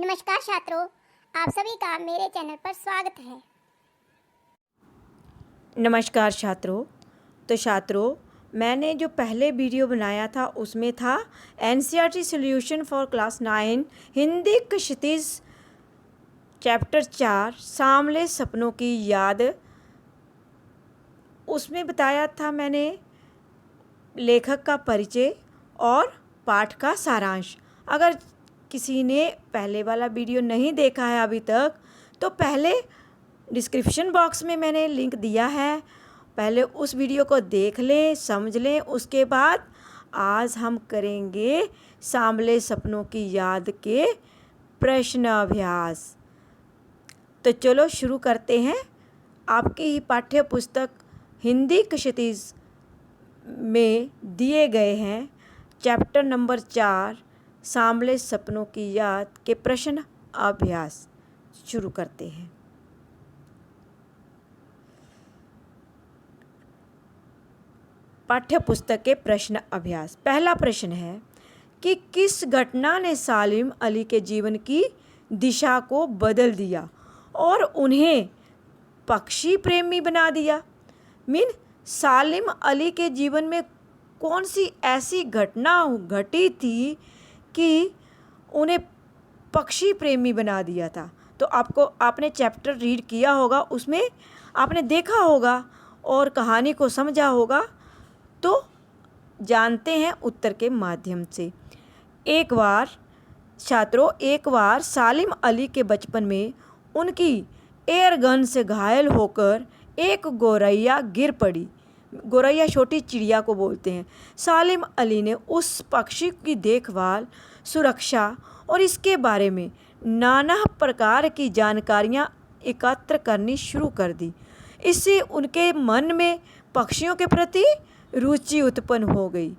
नमस्कार छात्रों, आप सभी का मेरे चैनल पर स्वागत है। नमस्कार छात्रों, मैंने जो पहले वीडियो बनाया था उसमें था NCERT solution for class 9 Hindi Kshitij chapter 4 सांवले सपनों की याद। उसमें बताया था मैंने लेखक का परिचय और पाठ का सारांश। अगर किसी ने पहले वाला वीडियो नहीं देखा है अभी तक, तो पहले डिस्क्रिप्शन बॉक्स में मैंने लिंक दिया है, पहले उस वीडियो को देख लें, समझ लें। उसके बाद आज हम करेंगे सांवले सपनों की याद के प्रश्न अभ्यास। तो चलो शुरू करते हैं। आपकी ही पाठ्य पुस्तक हिंदी क्षितिज में दिए गए हैं चैप्टर नंबर 4 सांवले सपनों की याद के प्रश्न अभ्यास। शुरू करते हैं। पाठ्य पुस्तक के प्रश्न अभ्यास। पहला प्रश्न है कि किस घटना ने सालिम अली के जीवन की दिशा को बदल दिया और उन्हें पक्षी प्रेमी बना दिया। सालिम अली के जीवन में कौन सी ऐसी घटना घटी थी कि उन्हें पक्षी प्रेमी बना दिया था। तो आपने चैप्टर रीड किया होगा, उसमें आपने देखा होगा और कहानी को समझा होगा। तो जानते हैं उत्तर के माध्यम से। एक बार सालिम अली के बचपन में उनकी एयर गन से घायल होकर एक गौरैया गिर पड़ी। गौरैया छोटी चिड़िया को बोलते हैं। सालिम अली ने उस पक्षी की देखभाल, सुरक्षा और इसके बारे में नाना प्रकार की जानकारियां एकत्र करनी शुरू कर दी। इससे उनके मन में पक्षियों के प्रति रुचि उत्पन्न हो गई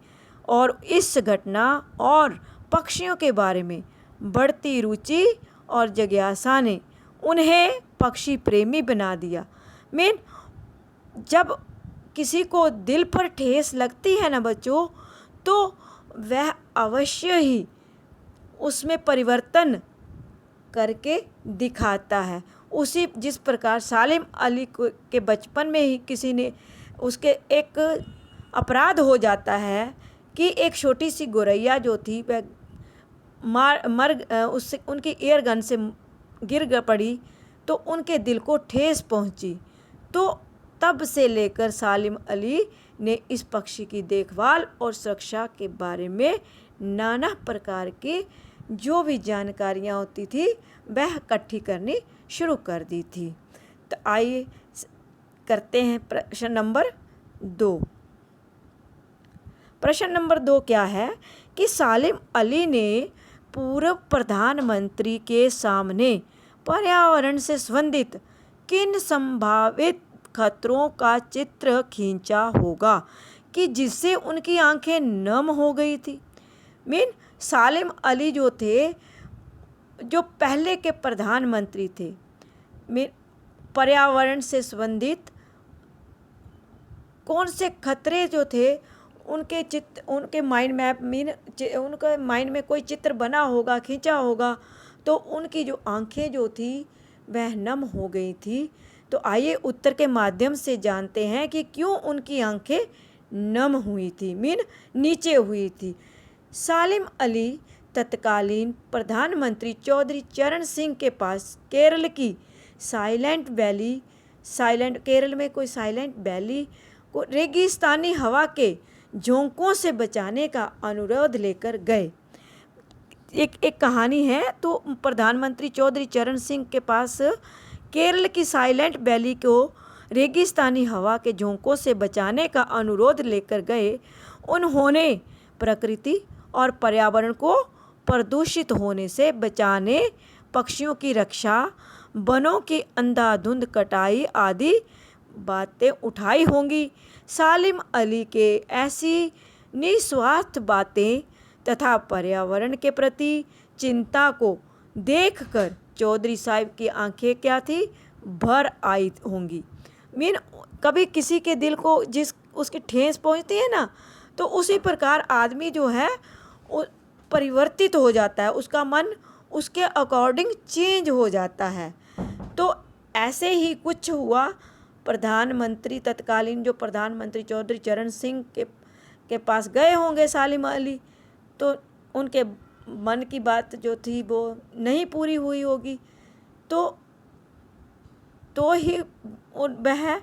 और इस घटना और पक्षियों के बारे में बढ़ती रुचि और जिज्ञासा ने उन्हें पक्षी प्रेमी बना दिया। जब किसी को दिल पर ठेस लगती है ना बच्चों, तो वह अवश्य ही उसमें परिवर्तन करके दिखाता है। जिस प्रकार सालिम अली के बचपन में ही किसी ने उसके एक अपराध हो जाता है कि एक छोटी सी गौरैया जो थी वह उससे उनकी एयर गन से गिर पड़ी, तो उनके दिल को ठेस पहुंची। तो तब से लेकर सालिम अली ने इस पक्षी की देखभाल और सुरक्षा के बारे में नाना प्रकार की जो भी जानकारियाँ होती थी वह इकट्ठी करनी शुरू कर दी थी। तो आइए करते हैं प्रश्न नंबर 2। प्रश्न नंबर 2 क्या है कि सालिम अली ने पूर्व प्रधानमंत्री के सामने पर्यावरण से संबंधित किन संभावित खतरों का चित्र खींचा होगा कि जिससे उनकी आंखें नम हो गई थी। सालिम अली जो थे, जो पहले के प्रधानमंत्री थे, पर्यावरण से संबंधित कौन से खतरे जो थे उनके माइंड मैप उनके माइंड में कोई चित्र बना होगा, खींचा होगा, तो उनकी जो आंखें जो थी वह नम हो गई थी। तो आइए उत्तर के माध्यम से जानते हैं कि क्यों उनकी आंखें नम हुई थी, नीचे हुई थी। सालिम अली तत्कालीन प्रधानमंत्री चौधरी चरण सिंह के पास केरल में कोई साइलेंट वैली को रेगिस्तानी हवा के झोंकों से बचाने का अनुरोध लेकर गए। एक कहानी है। तो प्रधानमंत्री चौधरी चरण सिंह के पास केरल की साइलेंट वैली को रेगिस्तानी हवा के झोंकों से बचाने का अनुरोध लेकर गए। उन्होंने प्रकृति और पर्यावरण को प्रदूषित होने से बचाने, पक्षियों की रक्षा, वनों की अंधाधुंध कटाई आदि बातें उठाई होंगी। सालिम अली के ऐसी निस्वार्थ बातें तथा पर्यावरण के प्रति चिंता को देखकर चौधरी साहब की आंखें क्या थी, भर आई होंगी। कभी किसी के दिल को उसकी ठेस पहुंचती है ना, तो उसी प्रकार आदमी जो है परिवर्तित हो जाता है, उसका मन उसके अकॉर्डिंग चेंज हो जाता है। तो ऐसे ही कुछ हुआ। प्रधानमंत्री तत्कालीन जो प्रधानमंत्री चौधरी चरण सिंह के पास गए होंगे सालिम अली, तो उनके मन की बात जो थी वो नहीं पूरी हुई होगी, तो ही वह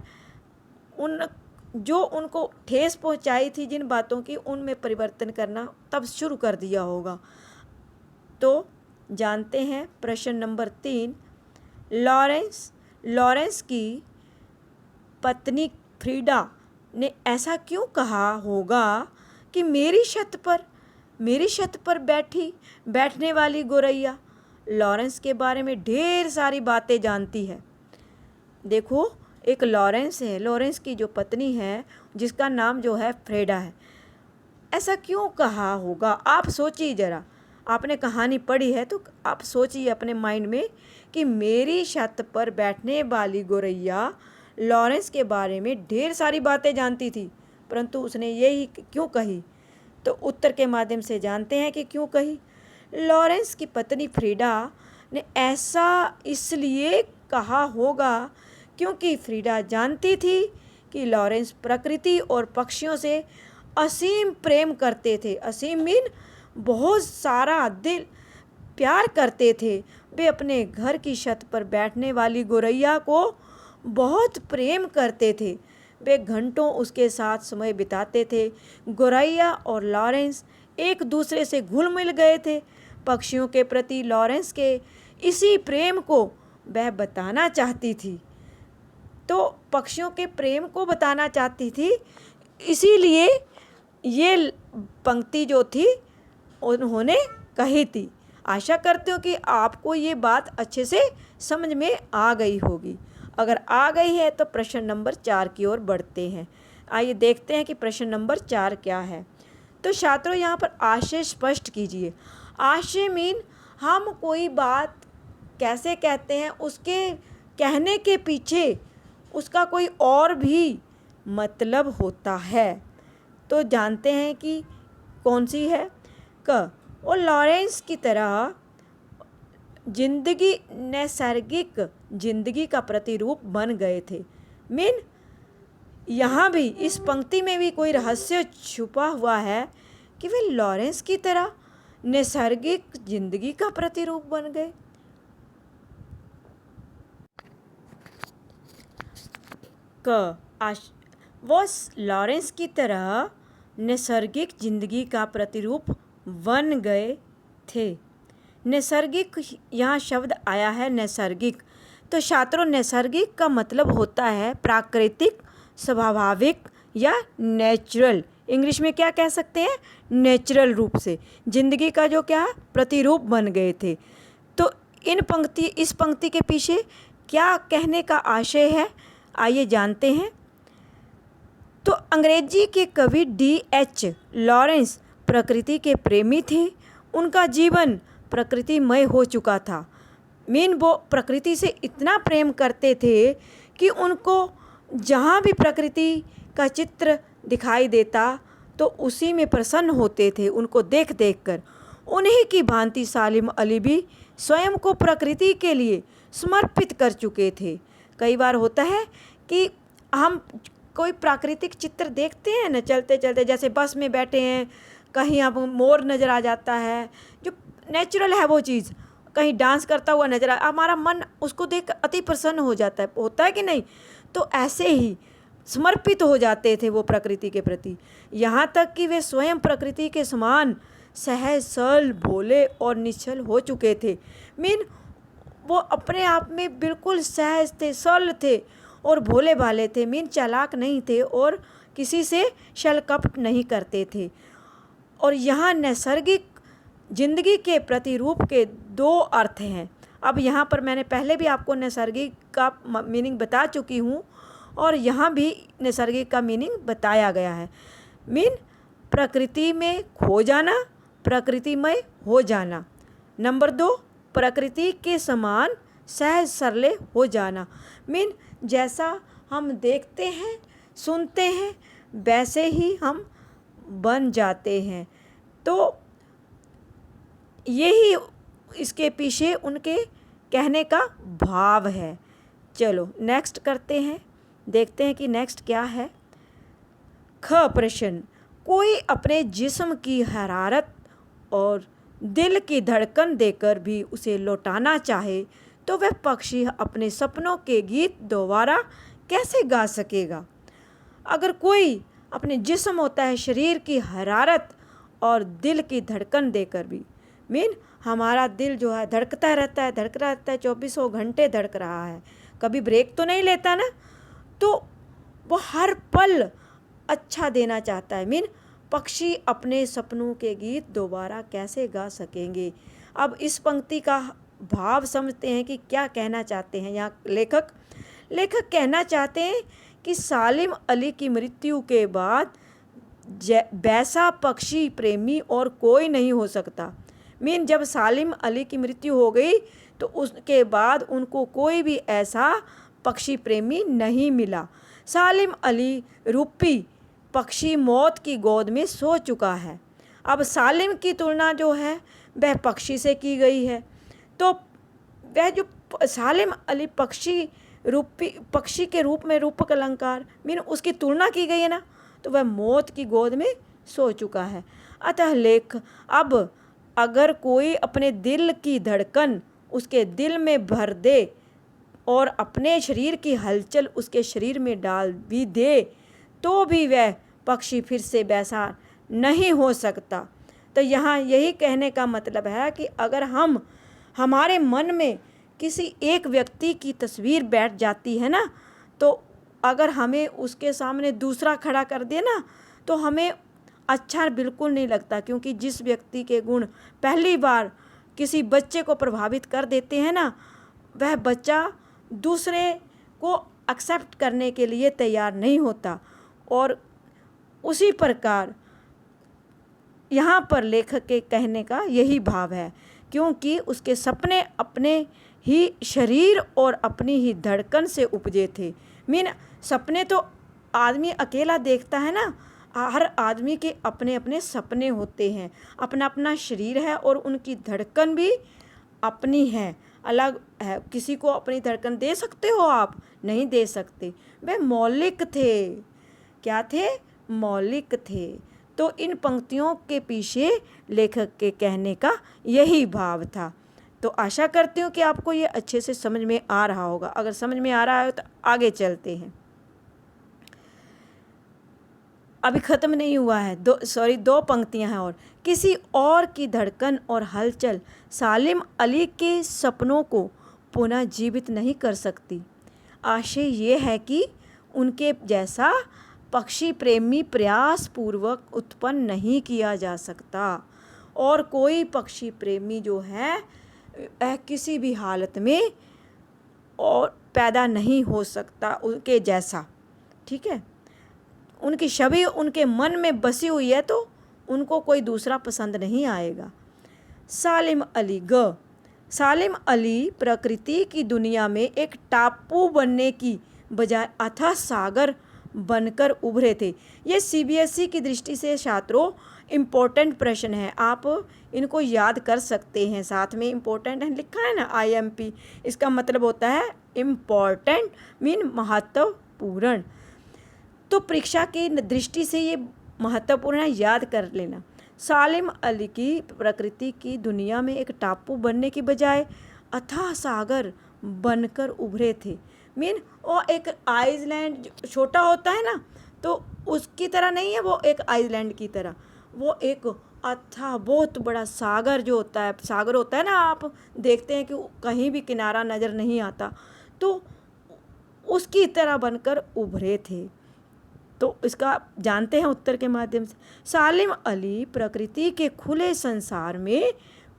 उन जो उनको ठेस पहुंचाई थी जिन बातों की, उनमें परिवर्तन करना तब शुरू कर दिया होगा। तो जानते हैं प्रश्न नंबर 3, लॉरेंस की पत्नी फ्रीडा ने ऐसा क्यों कहा होगा कि मेरी छत पर बैठने वाली गोरैया लॉरेंस के बारे में ढेर सारी बातें जानती है। देखो, एक लॉरेंस है, लॉरेंस की जो पत्नी है जिसका नाम जो है फ्रेडा है, ऐसा क्यों कहा होगा? आप सोचिए ज़रा, आपने कहानी पढ़ी है तो आप सोचिए अपने माइंड में कि मेरी छत पर बैठने वाली गोरैया लॉरेंस के बारे में ढेर सारी बातें जानती थी, परंतु उसने यही क्यों कही? तो उत्तर के माध्यम से जानते हैं कि क्यों कही। लॉरेंस की पत्नी फ्रीडा ने ऐसा इसलिए कहा होगा क्योंकि फ्रीडा जानती थी कि लॉरेंस प्रकृति और पक्षियों से असीम प्रेम करते थे। असीम मीन बहुत सारा दिल प्यार करते थे। वे अपने घर की छत पर बैठने वाली गोरैया को बहुत प्रेम करते थे। वे घंटों उसके साथ समय बिताते थे। गोरैया और लॉरेंस एक दूसरे से घुल मिल गए थे। पक्षियों के प्रति लॉरेंस के इसी प्रेम को वह बताना चाहती थी। तो पक्षियों के प्रेम को बताना चाहती थी, इसीलिए ये पंक्ति जो थी उन्होंने कही थी। आशा करती हूँ कि आपको ये बात अच्छे से समझ में आ गई होगी। अगर आ गई है तो प्रश्न नंबर 4 की ओर बढ़ते हैं। आइए देखते हैं कि प्रश्न नंबर 4 क्या है। तो छात्रों, यहाँ पर आशय स्पष्ट कीजिए। आशय मीन हम कोई बात कैसे कहते हैं, उसके कहने के पीछे उसका कोई और भी मतलब होता है। तो जानते हैं कि कौन सी है। क, और लॉरेंस की तरह नैसर्गिक जिंदगी का प्रतिरूप बन गए थे। मीन यहाँ भी इस पंक्ति में भी कोई रहस्य छुपा हुआ है कि वे लॉरेंस की तरह नैसर्गिक जिंदगी का प्रतिरूप बन गए। वो लॉरेंस की तरह नैसर्गिक जिंदगी का प्रतिरूप बन गए थे। नैसर्गिक, यहाँ शब्द आया है नैसर्गिक। तो छात्रों, नैसर्गिक का मतलब होता है प्राकृतिक, स्वाभाविक या नेचुरल। इंग्लिश में क्या कह सकते हैं? नेचुरल रूप से जिंदगी का जो क्या प्रतिरूप बन गए थे। तो इस पंक्ति के पीछे क्या कहने का आशय है, आइए जानते हैं। तो अंग्रेजी के कवि D.H. लॉरेंस प्रकृति के प्रेमी थे। उनका जीवन प्रकृतिमय हो चुका था। मीन वो प्रकृति से इतना प्रेम करते थे कि उनको जहाँ भी प्रकृति का चित्र दिखाई देता तो उसी में प्रसन्न होते थे उनको देख देख कर। उन्हीं की भांति सालिम अली भी स्वयं को प्रकृति के लिए समर्पित कर चुके थे। कई बार होता है कि हम कोई प्राकृतिक चित्र देखते हैं न, चलते चलते, जैसे बस में बैठे हैं, कहीं अब मोर नज़र आ जाता है, जो नेचुरल है वो चीज़, कहीं डांस करता हुआ नजर आ, हमारा मन उसको देख अति प्रसन्न हो जाता है, होता है कि नहीं? तो ऐसे ही समर्पित हो जाते थे वो प्रकृति के प्रति, यहाँ तक कि वे स्वयं प्रकृति के समान सहज, सरल, भोले और निश्चल हो चुके थे। मीन वो अपने आप में बिल्कुल सहज थे, सरल थे और भोले भाले थे। मीन चालाक नहीं थे और किसी से छल कपट नहीं करते थे। और यहाँ नैसर्गिक जिंदगी के प्रतिरूप के 2 अर्थ हैं। अब यहाँ पर मैंने पहले भी आपको नैसर्गिक का मीनिंग बता चुकी हूँ और यहाँ भी नैसर्गिक का मीनिंग बताया गया है। मीन प्रकृति में खो जाना, प्रकृतिमय हो जाना। नंबर 2, प्रकृति के समान सहज सरले हो जाना। मीन जैसा हम देखते हैं, सुनते हैं, वैसे ही हम बन जाते हैं। तो यही इसके पीछे उनके कहने का भाव है। चलो नेक्स्ट करते हैं, देखते हैं कि नेक्स्ट क्या है। ख प्रश्न, कोई अपने जिस्म की हरारत और दिल की धड़कन देकर भी उसे लौटाना चाहे तो वह पक्षी अपने सपनों के गीत दोबारा कैसे गा सकेगा। अगर कोई अपने जिस्म होता है, शरीर की हरारत और दिल की धड़कन देकर भी, मीन हमारा दिल जो है धड़कता रहता है, धड़क रहता है, 24 घंटे धड़क रहा है, कभी ब्रेक तो नहीं लेता ना, तो वो हर पल अच्छा देना चाहता है। मीन पक्षी अपने सपनों के गीत दोबारा कैसे गा सकेंगे। अब इस पंक्ति का भाव समझते हैं कि क्या कहना चाहते हैं यहाँ लेखक कहना चाहते हैं कि सालिम अली की मृत्यु के बाद वैसा पक्षी प्रेमी और कोई नहीं हो सकता। मीन जब सालिम अली की मृत्यु हो गई तो उसके बाद उनको कोई भी ऐसा पक्षी प्रेमी नहीं मिला। सालिम अली रूपी पक्षी मौत की गोद में सो चुका है। अब सालिम की तुलना जो है वह पक्षी से की गई है, तो वह जो सालिम अली पक्षी के रूप में रूपक अलंकार मीन उसकी तुलना की गई है ना, तो वह मौत की गोद में सो चुका है। अतः लेख अब अगर कोई अपने दिल की धड़कन उसके दिल में भर दे और अपने शरीर की हलचल उसके शरीर में डाल भी दे तो भी वह पक्षी फिर से वैसा नहीं हो सकता। तो यहाँ यही कहने का मतलब है कि अगर हमारे मन में किसी एक व्यक्ति की तस्वीर बैठ जाती है ना, तो अगर हमें उसके सामने दूसरा खड़ा कर दे ना तो हमें अच्छा बिल्कुल नहीं लगता, क्योंकि जिस व्यक्ति के गुण पहली बार किसी बच्चे को प्रभावित कर देते हैं ना, वह बच्चा दूसरे को एक्सेप्ट करने के लिए तैयार नहीं होता। और उसी प्रकार यहाँ पर लेखक के कहने का यही भाव है, क्योंकि उसके सपने अपने ही शरीर और अपनी ही धड़कन से उपजे थे। मीन सपने तो आदमी अकेला देखता है ना, हर आदमी के अपने अपने सपने होते हैं, अपना अपना शरीर है और उनकी धड़कन भी अपनी है, अलग है। किसी को अपनी धड़कन दे सकते हो आप? नहीं दे सकते। वे मौलिक थे। क्या थे? मौलिक थे। तो इन पंक्तियों के पीछे लेखक के कहने का यही भाव था। तो आशा करती हूँ कि आपको ये अच्छे से समझ में आ रहा होगा। अगर समझ में आ रहा है तो आगे चलते हैं। अभी ख़त्म नहीं हुआ है, दो पंक्तियां हैं और। किसी और की धड़कन और हलचल सालिम अली के सपनों को पुनः जीवित नहीं कर सकती। आशय ये है कि उनके जैसा पक्षी प्रेमी प्रयास पूर्वक उत्पन्न नहीं किया जा सकता, और कोई पक्षी प्रेमी जो है वह किसी भी हालत में और पैदा नहीं हो सकता उनके जैसा। ठीक है, उनकी छवि उनके मन में बसी हुई है तो उनको कोई दूसरा पसंद नहीं आएगा। सालिम अली प्रकृति की दुनिया में एक टापू बनने की बजाय अथाह सागर बनकर उभरे थे। ये सीबीएसई की दृष्टि से छात्रों इम्पोर्टेंट प्रश्न है, आप इनको याद कर सकते हैं। साथ में इम्पोर्टेंट है लिखा है ना, IMP, इसका मतलब होता है इम्पोर्टेंट मीन महत्वपूर्ण। तो परीक्षा की दृष्टि से ये महत्वपूर्ण है, याद कर लेना। सालिम अली की प्रकृति की दुनिया में एक टापू बनने की बजाय अथाह सागर बनकर उभरे थे। मीन वो एक आइसलैंड छोटा होता है ना, तो उसकी तरह नहीं है वो एक आइसलैंड की तरह, वो एक अथाह बहुत बड़ा सागर जो होता है, सागर होता है ना, आप देखते हैं कि कहीं भी किनारा नज़र नहीं आता, तो उसकी तरह बनकर उभरे थे। तो इसका जानते हैं उत्तर के माध्यम से। सालिम अली प्रकृति के खुले संसार में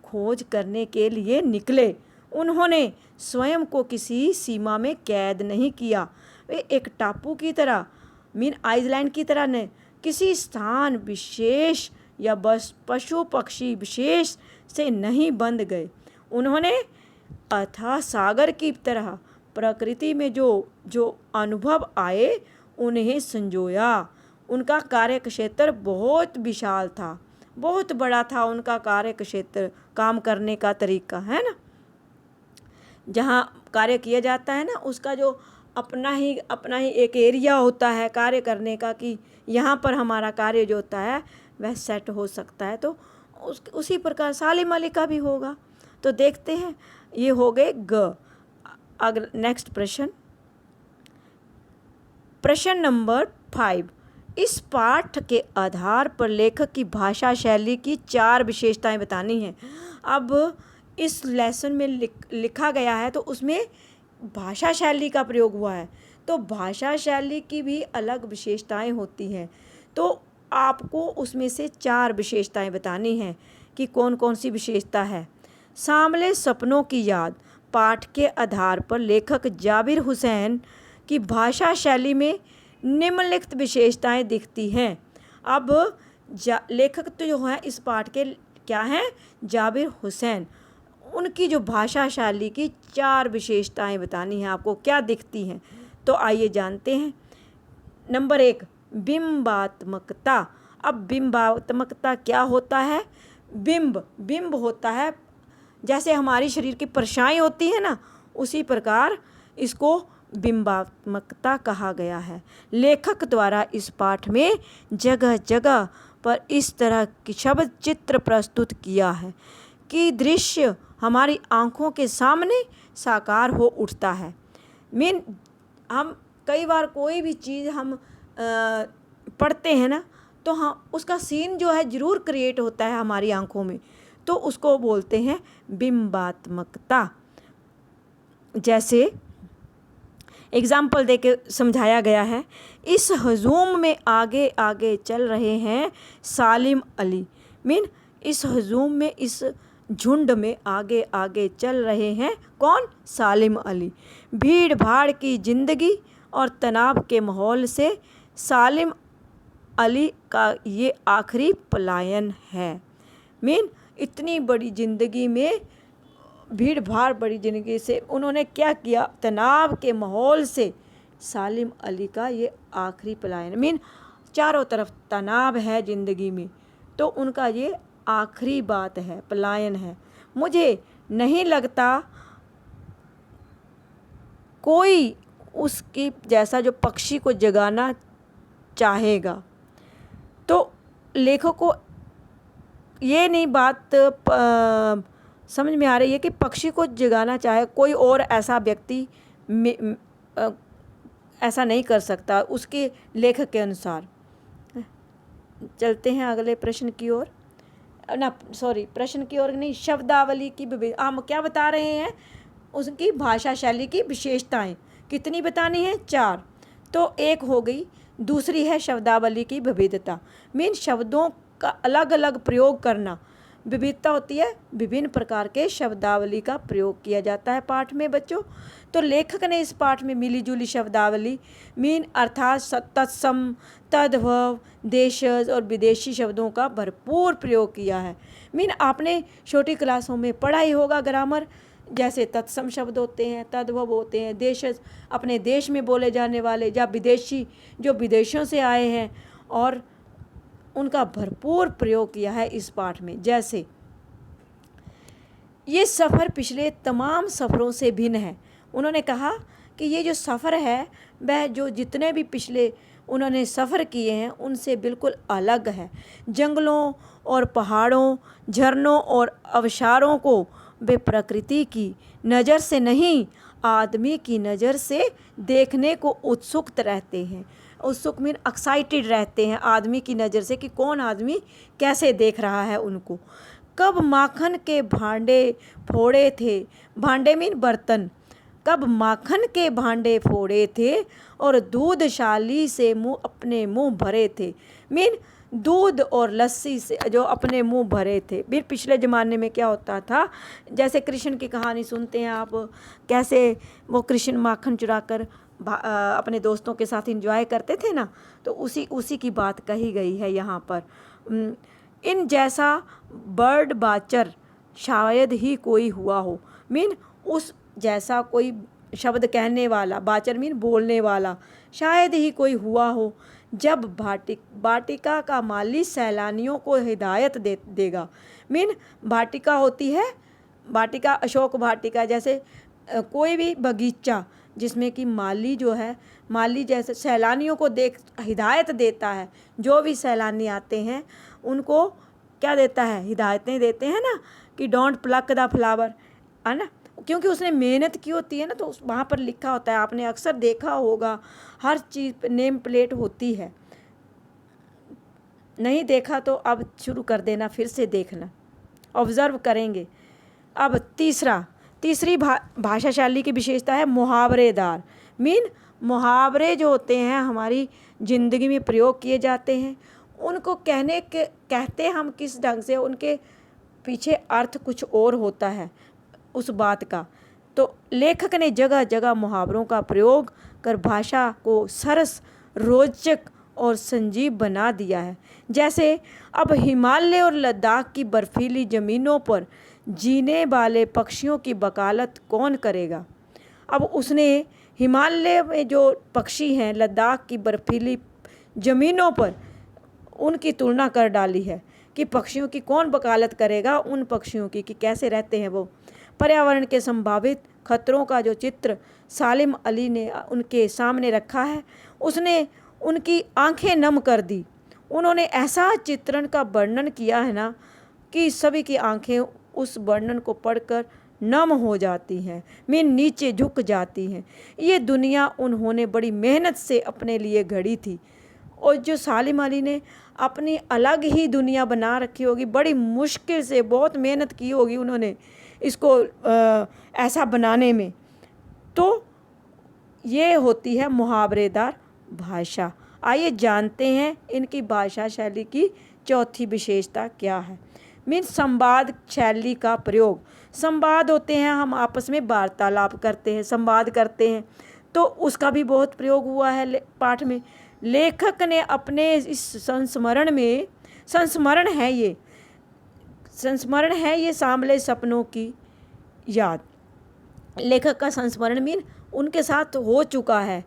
खोज करने के लिए निकले। उन्होंने स्वयं को किसी सीमा में कैद नहीं किया। वे एक टापू की तरह मीन आइसलैंड की तरह ने किसी स्थान विशेष या बस पशु पक्षी विशेष से नहीं बंध गए। उन्होंने अथाह सागर की तरह प्रकृति में जो अनुभव आए उन्हें संजोया। उनका कार्य क्षेत्र बहुत विशाल था बहुत बड़ा था उनका कार्य क्षेत्र, काम करने का तरीका, है ना। जहाँ कार्य किया जाता है ना, उसका जो अपना ही एक एरिया होता है कार्य करने का, कि यहाँ पर हमारा कार्य जो होता है वह सेट हो सकता है। तो उसी प्रकार सालिम अली का भी होगा। तो देखते हैं, ये हो गए ग। अगर नेक्स्ट प्रश्न नंबर 5। इस पाठ के आधार पर लेखक की भाषा शैली की 4 विशेषताएं बतानी हैं। अब इस लेसन में लिखा गया है तो उसमें भाषा शैली का प्रयोग हुआ है, तो भाषा शैली की भी अलग विशेषताएं होती हैं। तो आपको उसमें से 4 विशेषताएं बतानी हैं कि कौन कौन सी विशेषता है। सांवले सपनों की याद पाठ के आधार पर लेखक जाबिर हुसैन की भाषा शैली में निम्नलिखित विशेषताएं दिखती हैं। अब लेखक तो जो है इस पाठ के क्या हैं, जाबिर हुसैन, उनकी जो भाषा शैली की 4 विशेषताएं बतानी हैं आपको, क्या दिखती हैं। तो आइए जानते हैं। नंबर 1, बिंबात्मकता। अब बिंबात्मकता क्या होता है? बिंब होता है, जैसे हमारी शरीर की परछाई होती है ना, उसी प्रकार इसको बिंबात्मकता कहा गया है। लेखक द्वारा इस पाठ में जगह जगह पर इस तरह की शब्द चित्र प्रस्तुत किया है कि दृश्य हमारी आँखों के सामने साकार हो उठता है। हम कई बार कोई भी चीज़ हम पढ़ते हैं ना, तो हाँ उसका सीन जो है ज़रूर क्रिएट होता है हमारी आँखों में, तो उसको बोलते हैं बिंबात्मकता। जैसे एग्जाम्पल देके समझाया गया है, इस हजूम में आगे आगे चल रहे हैं सालिम अली। इस हजूम में, इस झुंड में आगे आगे चल रहे हैं कौन? सालिम अली। भीड़ भाड़ की ज़िंदगी और तनाव के माहौल से सालिम अली का ये आखिरी पलायन है। इतनी बड़ी ज़िंदगी में, भीड़ भाड़ बड़ी ज़िंदगी से उन्होंने क्या किया? तनाव के माहौल से सालिम अली का ये आखिरी पलायन, चारों तरफ तनाव है ज़िंदगी में, तो उनका ये आखिरी बात है, पलायन है। मुझे नहीं लगता कोई उसकी जैसा जो पक्षी को जगाना चाहेगा। तो लेखक को ये नहीं बात समझ में आ रही है कि पक्षी को जगाना चाहे कोई और ऐसा व्यक्ति ऐसा नहीं कर सकता उसके लेखक के अनुसार। चलते हैं अगले प्रश्न की ओर, प्रश्न की ओर नहीं, शब्दावली की हम क्या बता रहे हैं? उसकी भाषा शैली की विशेषताएं कितनी बतानी है? 4। तो एक हो गई, दूसरी है शब्दावली की विविधता। शब्दों का अलग अलग प्रयोग करना, विविधता होती है, विभिन्न प्रकार के शब्दावली का प्रयोग किया जाता है पाठ में बच्चों। तो लेखक ने इस पाठ में मिली जुली शब्दावली अर्थात तत्सम, तद्भव, देशज और विदेशी शब्दों का भरपूर प्रयोग किया है। आपने छोटी क्लासों में पढ़ा ही होगा ग्रामर, जैसे तत्सम शब्द होते हैं, तद्भव होते हैं, देशज अपने देश में बोले जाने वाले, या विदेशी जो विदेशों से आए हैं, और उनका भरपूर प्रयोग किया है इस पाठ में। जैसे ये सफ़र पिछले तमाम सफ़रों से भिन्न है। उन्होंने कहा कि ये जो सफ़र है वह जो जितने भी पिछले उन्होंने सफ़र किए हैं उनसे बिल्कुल अलग है। जंगलों और पहाड़ों, झरनों और अवसारों को वे प्रकृति की नज़र से नहीं, आदमी की नज़र से देखने को उत्सुक रहते हैं। उत्सुक एक्साइटेड रहते हैं आदमी की नज़र से, कि कौन आदमी कैसे देख रहा है उनको। कब माखन के भांडे फोड़े थे, भांडे बर्तन, कब माखन के भांडे फोड़े थे और दूधशाली से अपने मुंह भरे थे। दूध और लस्सी से जो अपने मुंह भरे थे। पिछले ज़माने में क्या होता था, जैसे कृष्ण की कहानी सुनते हैं आप, कैसे वो कृष्ण माखन चुराकर अपने दोस्तों के साथ एंजॉय करते थे ना, तो उसी की बात कही गई है यहाँ पर। इन जैसा बर्ड बाचर शायद ही कोई हुआ हो। उस जैसा कोई शब्द कहने वाला, बाचर बोलने वाला, शायद ही कोई हुआ हो जब वाटिका का माली सैलानियों को हिदायत देगा। मीन वाटिका होती है, वाटिका अशोक वाटिका, जैसे कोई भी बगीचा जिसमें कि माली जो है, माली जैसे सैलानियों को देख हिदायत देता है। जो भी सैलानी आते हैं उनको क्या देता है, हिदायतें देते हैं ना, कि डोंट प्लक द फ्लावर, है ना, क्योंकि उसने मेहनत की होती है ना, तो वहाँ पर लिखा होता है, आपने अक्सर देखा होगा, हर चीज़ नेम प्लेट होती है। नहीं देखा तो अब शुरू कर देना, फिर से देखना, ऑब्ज़र्व करेंगे। अब तीसरी भाषाशैली की विशेषता है मुहावरेदार। मीन मुहावरे जो होते हैं हमारी ज़िंदगी में प्रयोग किए जाते हैं, उनको कहते हम किस ढंग से, उनके पीछे अर्थ कुछ और होता है उस बात का। तो लेखक ने जगह जगह मुहावरों का प्रयोग कर भाषा को सरस, रोचक और संजीव बना दिया है। जैसे अब हिमालय और लद्दाख की बर्फीली ज़मीनों पर जीने वाले पक्षियों की वकालत कौन करेगा। अब उसने हिमालय में जो पक्षी हैं, लद्दाख की बर्फीली ज़मीनों पर, उनकी तुलना कर डाली है कि पक्षियों की कौन वकालत करेगा, उन पक्षियों की, कि कैसे रहते हैं वो। पर्यावरण के संभावित खतरों का जो चित्र सालिम अली ने उनके सामने रखा है, उसने उनकी आंखें नम कर दी। उन्होंने ऐसा चित्रण का वर्णन किया है ना कि सभी की आंखें उस वर्णन को पढ़कर नम हो जाती हैं, मीन नीचे झुक जाती हैं। ये दुनिया उन्होंने बड़ी मेहनत से अपने लिए गढ़ी थी, और जो सालिम अली ने अपनी अलग ही दुनिया बना रखी होगी, बड़ी मुश्किल से बहुत मेहनत की होगी उन्होंने इसको ऐसा बनाने में। तो ये होती है मुहावरेदार भाषा। आइए जानते हैं इनकी भाषा शैली की चौथी विशेषता क्या है। मीन संवाद शैली का प्रयोग। संवाद होते हैं, हम आपस में वार्तालाप करते हैं, संवाद करते हैं, तो उसका भी बहुत प्रयोग हुआ है पाठ में। लेखक ने अपने इस संस्मरण है ये सांभले सपनों की याद। लेखक का संस्मरण मीन उनके साथ हो चुका है,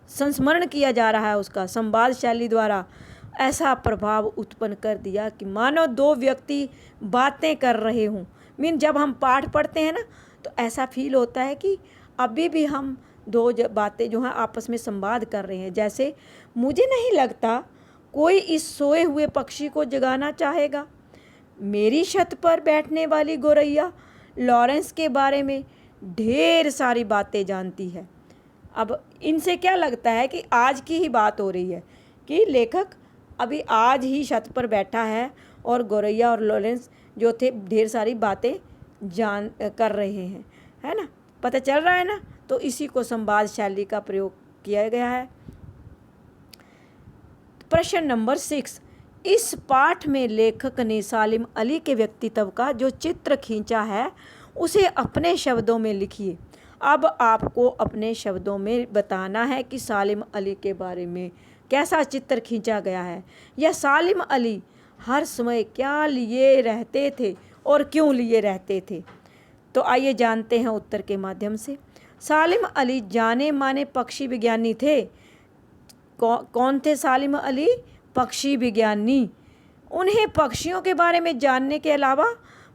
संस्मरण किया जा रहा है उसका। संवाद शैली द्वारा ऐसा प्रभाव उत्पन्न कर दिया कि मानो दो व्यक्ति बातें कर रहे हों। मीन जब हम पाठ पढ़ते हैं ना, तो ऐसा फील होता है कि अभी भी हम दो बातें जो हैं आपस में संवाद कर रहे हैं। जैसे मुझे नहीं लगता कोई इस सोए हुए पक्षी को जगाना चाहेगा। मेरी छत पर बैठने वाली गोरैया लॉरेंस के बारे में ढेर सारी बातें जानती है। अब इनसे क्या लगता है कि आज की ही बात हो रही है, कि लेखक अभी आज ही छत पर बैठा है और गोरैया और लॉरेंस जो थे ढेर सारी बातें कर रहे हैं, है ना, पता चल रहा है ना। तो इसी को संवाद शैली का प्रयोग किया गया है। प्रश्न नंबर 6, इस पाठ में लेखक ने सालिम अली के व्यक्तित्व का जो चित्र खींचा है उसे अपने शब्दों में लिखिए। अब आपको अपने शब्दों में बताना है कि सालिम अली के बारे में कैसा चित्र खींचा गया है, या सालिम अली हर समय क्या लिए रहते थे और क्यों लिए रहते थे। तो आइए जानते हैं उत्तर के माध्यम से। सालिम अली जाने माने पक्षी विज्ञानी थे। कौन थे सालिम अली? पक्षी विज्ञानी। उन्हें पक्षियों के बारे में जानने के अलावा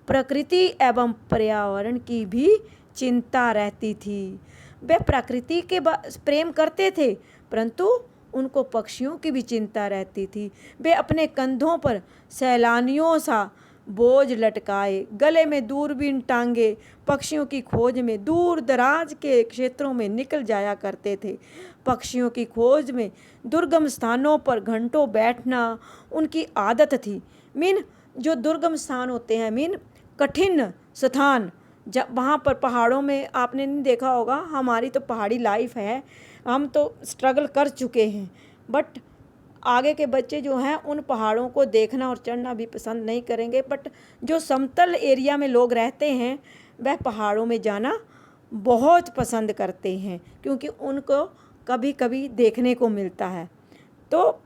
प्रकृति एवं पर्यावरण की भी चिंता रहती थी। वे प्रकृति के प्रेम करते थे, परंतु उनको पक्षियों की भी चिंता रहती थी। वे अपने कंधों पर सैलानियों सा बोझ लटकाए, गले में दूरबीन टांगे, पक्षियों की खोज में दूर दराज के क्षेत्रों में निकल जाया करते थे। पक्षियों की खोज में दुर्गम स्थानों पर घंटों बैठना उनकी आदत थी। मीन जो दुर्गम स्थान होते हैं, मीन कठिन स्थान, जब वहाँ पर पहाड़ों में आपने नहीं देखा होगा, हमारी तो पहाड़ी लाइफ है, हम तो स्ट्रगल कर चुके हैं, बट आगे के बच्चे जो हैं उन पहाड़ों को देखना और चढ़ना भी पसंद नहीं करेंगे। बट जो समतल एरिया में लोग रहते हैं वह पहाड़ों में जाना बहुत पसंद करते हैं, क्योंकि उनको कभी कभी देखने को मिलता है। तो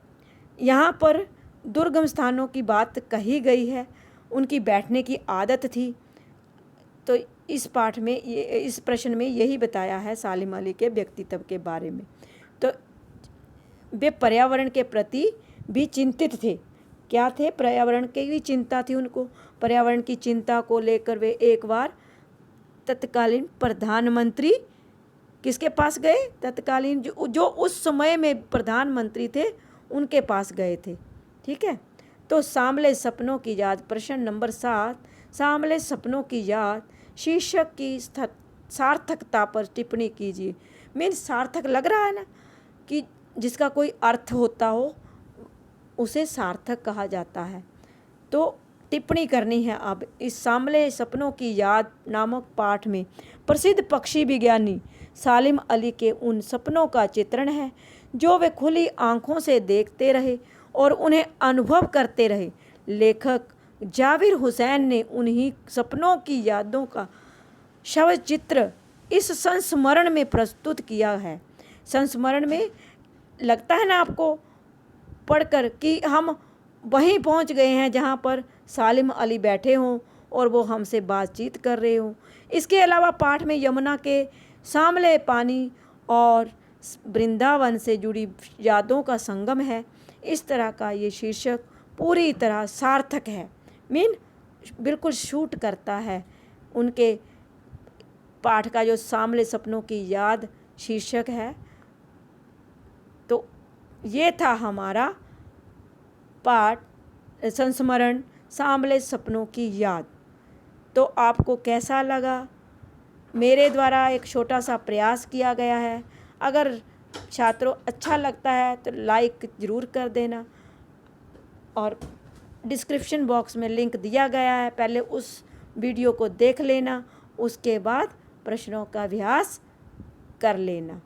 यहाँ पर दुर्गम स्थानों की बात कही गई है, उनकी बैठने की आदत थी। तो इस पाठ में इस प्रश्न में यही बताया है सालिम अली के व्यक्तित्व के बारे में। तो वे पर्यावरण के प्रति भी चिंतित थे। क्या थे? पर्यावरण की भी चिंता थी उनको। पर्यावरण की चिंता को लेकर वे एक बार तत्कालीन प्रधानमंत्री किसके पास गए? तत्कालीन जो उस समय में प्रधानमंत्री थे उनके पास गए थे। ठीक है, तो सांवले सपनों की याद, प्रश्न नंबर 7, सांवले सपनों की याद शीर्षक की सार्थकता पर टिप्पणी कीजिए। मीन्स सार्थक लग रहा है ना, कि जिसका कोई अर्थ होता हो उसे सार्थक कहा जाता है। तो टिप्पणी करनी है अब इस सांवले सपनों की याद नामक पाठ में। प्रसिद्ध पक्षी विज्ञानी सालिम अली के उन सपनों का चित्रण है जो वे खुली आंखों से देखते रहे और उन्हें अनुभव करते रहे। लेखक जाविर हुसैन ने उन्हीं सपनों की यादों का शव चित्र इस संस्मरण में प्रस्तुत किया है। संस्मरण में लगता है ना आपको पढ़कर कि हम वहीं पहुंच गए हैं जहां पर सालिम अली बैठे हों और वो हमसे बातचीत कर रहे हों। इसके अलावा पाठ में यमुना के सांवले पानी और वृंदावन से जुड़ी यादों का संगम है। इस तरह का ये शीर्षक पूरी तरह सार्थक है, बिल्कुल शूट करता है उनके पाठ का जो सांवले सपनों की याद शीर्षक है। तो ये था हमारा पाठ संस्मरण सांवले सपनों की याद। तो आपको कैसा लगा? मेरे द्वारा एक छोटा सा प्रयास किया गया है। अगर छात्रों अच्छा लगता है तो लाइक ज़रूर कर देना और डिस्क्रिप्शन बॉक्स में लिंक दिया गया है, पहले उस वीडियो को देख लेना, उसके बाद प्रश्नों का अभ्यास कर लेना।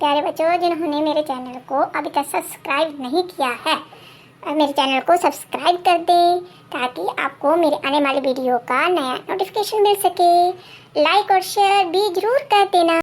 प्यारे बच्चों, जिन्होंने मेरे चैनल को अभी तक सब्सक्राइब नहीं किया है, मेरे चैनल को सब्सक्राइब कर दें ताकि आपको मेरे आने वाली वीडियो का नया नोटिफिकेशन मिल सके। लाइक और शेयर भी जरूर कर देना।